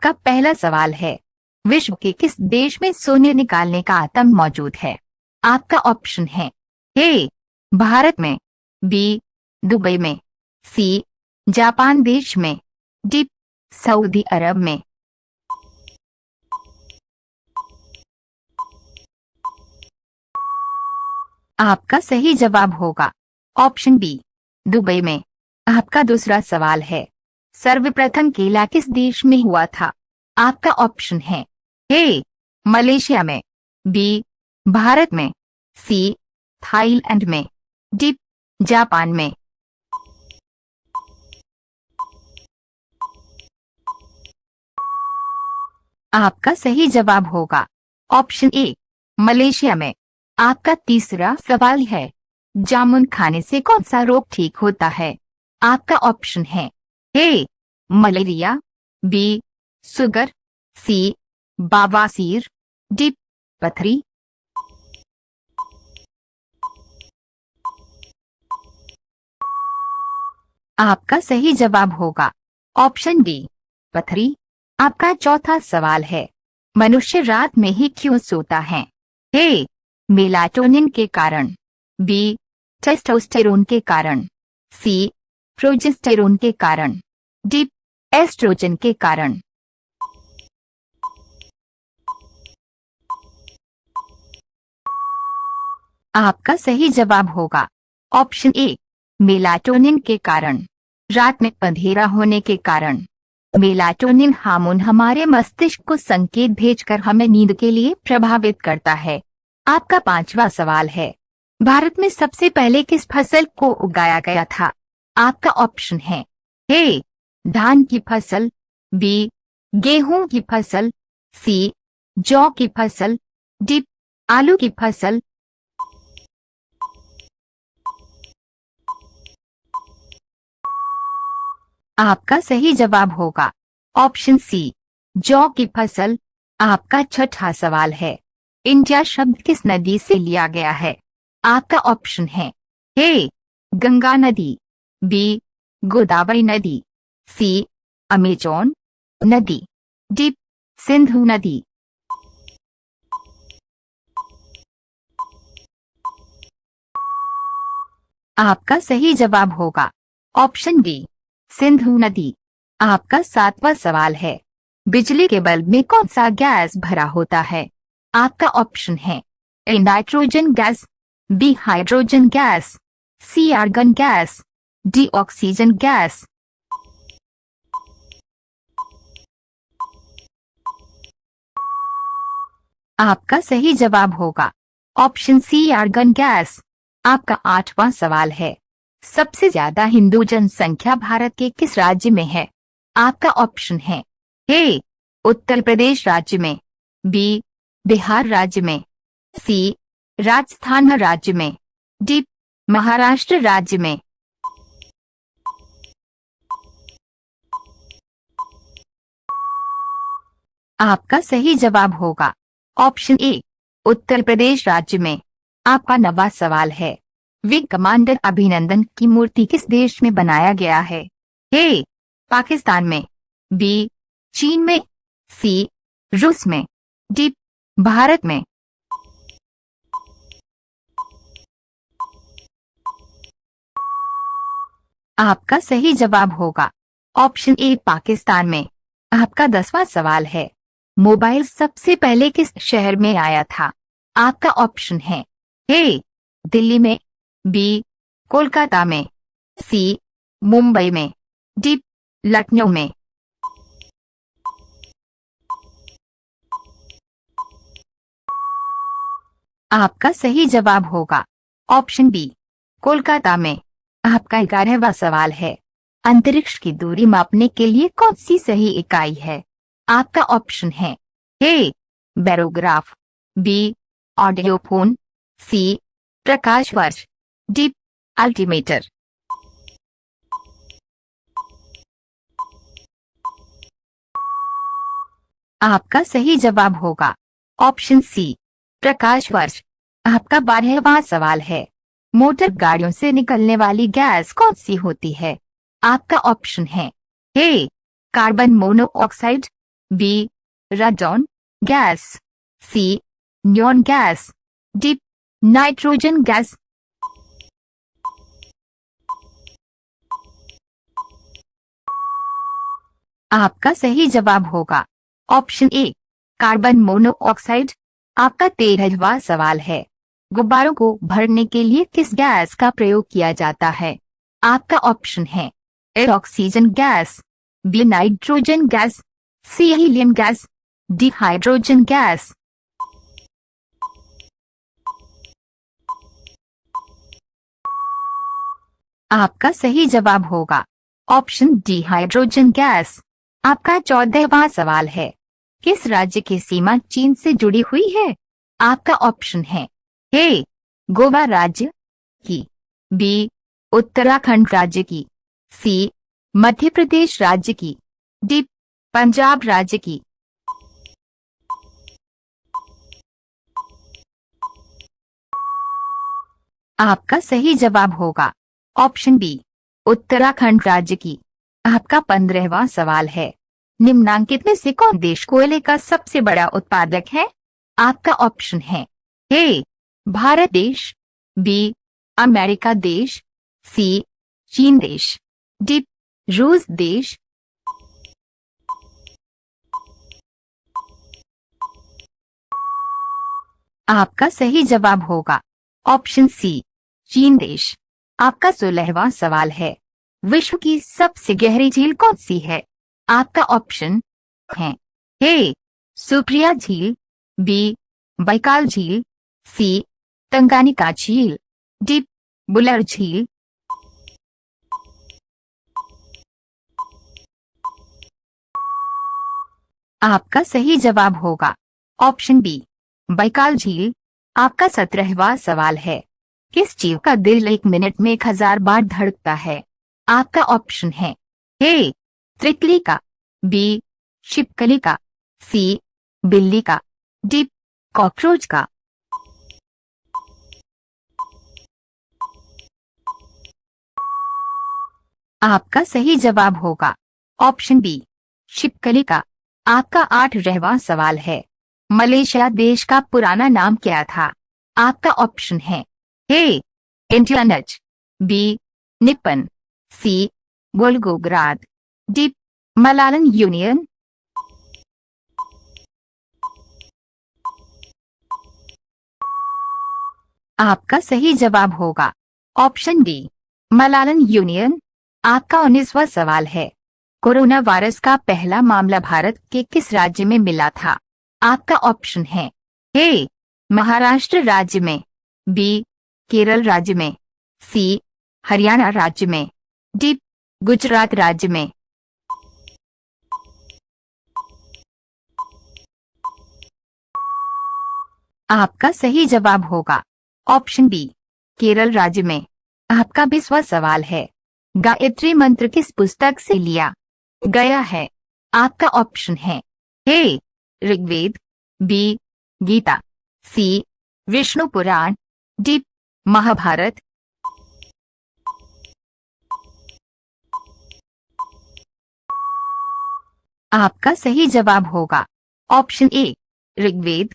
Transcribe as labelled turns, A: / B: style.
A: आपका पहला सवाल है, विश्व के किस देश में सोने निकालने का आतंक मौजूद है? आपका ऑप्शन है ए भारत में, बी दुबई में, सी जापान देश में, डी सऊदी अरब में। आपका सही जवाब होगा ऑप्शन बी दुबई में। आपका दूसरा सवाल है, सर्वप्रथम केला किस देश में हुआ था? आपका ऑप्शन है ए मलेशिया में, बी भारत में, सी थाईलैंड में, डी जापान में। आपका सही जवाब होगा ऑप्शन ए मलेशिया में। आपका तीसरा सवाल है, जामुन खाने से कौन सा रोग ठीक होता है? आपका ऑप्शन है ए मलेरिया, बी शुगर, सी बवासीर, डी पथरी। आपका सही जवाब होगा ऑप्शन डी पथरी। आपका चौथा सवाल है, मनुष्य रात में ही क्यों सोता है? ए मेलाटोनिन के कारण, बी टेस्टोस्टेरोन के कारण, सी प्रोजेस्टेरोन के कारण, डी एस्ट्रोजन के कारण। आपका सही जवाब होगा ऑप्शन ए मेलाटोनिन के कारण। रात में अंधेरा होने के कारण मेलाटोनिन हार्मोन हमारे मस्तिष्क को संकेत भेजकर हमें नींद के लिए प्रभावित करता है। आपका पांचवा सवाल है, भारत में सबसे पहले किस फसल को उगाया गया था? आपका ऑप्शन है ए धान की फसल, बी गेहूं की फसल, सी जौ की फसल, डी आलू की फसल। आपका सही जवाब होगा ऑप्शन सी जौ की फसल। आपका छठा सवाल है, इंडिया शब्द किस नदी से लिया गया है? आपका ऑप्शन है ए गंगा नदी, बी गोदावरी नदी, सी अमेजोन नदी, डी सिंधु नदी। आपका सही जवाब होगा ऑप्शन डी सिंधु नदी। आपका सातवां सवाल है, बिजली के बल्ब में कौन सा गैस भरा होता है? आपका ऑप्शन है A nitrogen gas, B hydrogen gas, C argon gas, D oxygen gas. आपका सही जवाब होगा ऑप्शन सी आर्गन गैस। आपका आठवां सवाल है, सबसे ज्यादा हिंदू जनसंख्या भारत के किस राज्य में है? आपका ऑप्शन है ए उत्तर प्रदेश राज्य में, बी बिहार राज्य में, सी राजस्थान राज्य में, डी महाराष्ट्र राज्य में। आपका सही जवाब होगा ऑप्शन ए उत्तर प्रदेश राज्य में। आपका नवा सवाल है, विंग कमांडर अभिनंदन की मूर्ति किस देश में बनाया गया है? ए पाकिस्तान में, बी चीन में, सी रूस में, डी भारत में। आपका सही जवाब होगा ऑप्शन ए पाकिस्तान में। आपका 10वां सवाल है, मोबाइल सबसे पहले किस शहर में आया था? आपका ऑप्शन है ए दिल्ली में, बी कोलकाता में, सी मुंबई में, डी लखनऊ में। आपका सही जवाब होगा ऑप्शन बी कोलकाता में। आपका 11वां सवाल है, अंतरिक्ष की दूरी मापने के लिए कौन सी सही इकाई है? आपका ऑप्शन है ए बैरोग्राफ, बी ऑडियोफोन, सी प्रकाश वर्ष, डी अल्टीमीटर। आपका सही जवाब होगा ऑप्शन सी प्रकाश वर्ष। आपका 12वां सवाल है, मोटर गाड़ियों से निकलने वाली गैस कौन सी होती है? आपका ऑप्शन है A carbon monoxide, B radon gas, C neon gas, D nitrogen gas. आपका सही जवाब होगा ऑप्शन ए कार्बन मोनोऑक्साइड। आपका 13वां सवाल है, गुब्बारों को भरने के लिए किस गैस का प्रयोग किया जाता है? आपका ऑप्शन है A oxygen gas, B nitrogen gas, C helium gas, D hydrogen gas. आपका सही जवाब होगा ऑप्शन डी हाइड्रोजन गैस। आपका 14वां सवाल है, किस राज्य की सीमा चीन से जुड़ी हुई है? आपका ऑप्शन है ए गोवा राज्य की, बी उत्तराखंड राज्य की, सी मध्य प्रदेश राज्य की, डी पंजाब राज्य की। आपका सही जवाब होगा ऑप्शन बी उत्तराखंड राज्य की। आपका 15वां सवाल है, निम्नांकित में से कौन देश कोयले का सबसे बड़ा उत्पादक है? आपका ऑप्शन है ए भारत देश, बी अमेरिका देश, सी चीन देश, डी रूस देश। आपका सही जवाब होगा ऑप्शन सी चीन देश। आपका 16वां सवाल है, विश्व की सबसे गहरी झील कौन सी है? आपका ऑप्शन है ए सुप्रिया झील, बी बैकाल झील, सी तंगानिका झील, डी बुलर झील। आपका सही जवाब होगा ऑप्शन बी बैकाल झील। आपका 17वां सवाल है, किस जीव का दिल 1 मिनट में 1000 बार धड़कता है? आपका ऑप्शन है ए तितली का, बी छिपकली का, सी बिल्ली का, डी कॉकरोच का। आपका सही जवाब होगा ऑप्शन बी छिपकली का। आपका 18वां सवाल है, मलेशिया देश का पुराना नाम क्या था? आपका ऑप्शन है ए इंडियानज, बी निपन, सी वोल्गोग्राद, डी मलालन यूनियन। आपका सही जवाब होगा ऑप्शन डी मलालन यूनियन। आपका 19वां सवाल है, कोरोना वायरस का पहला मामला भारत के किस राज्य में मिला था? आपका ऑप्शन है ए महाराष्ट्र राज्य में, बी केरल राज्य में, सी हरियाणा राज्य में, डी गुजरात राज्य में। आपका सही जवाब होगा ऑप्शन बी केरल राज्य में। आपका 20वां सवाल है, गायत्री मंत्र किस पुस्तक से लिया गया है? आपका ऑप्शन है ए ऋग्वेद, बी गीता, सी विष्णु पुराण, डी महाभारत। आपका सही जवाब होगा ऑप्शन ए ऋग्वेद।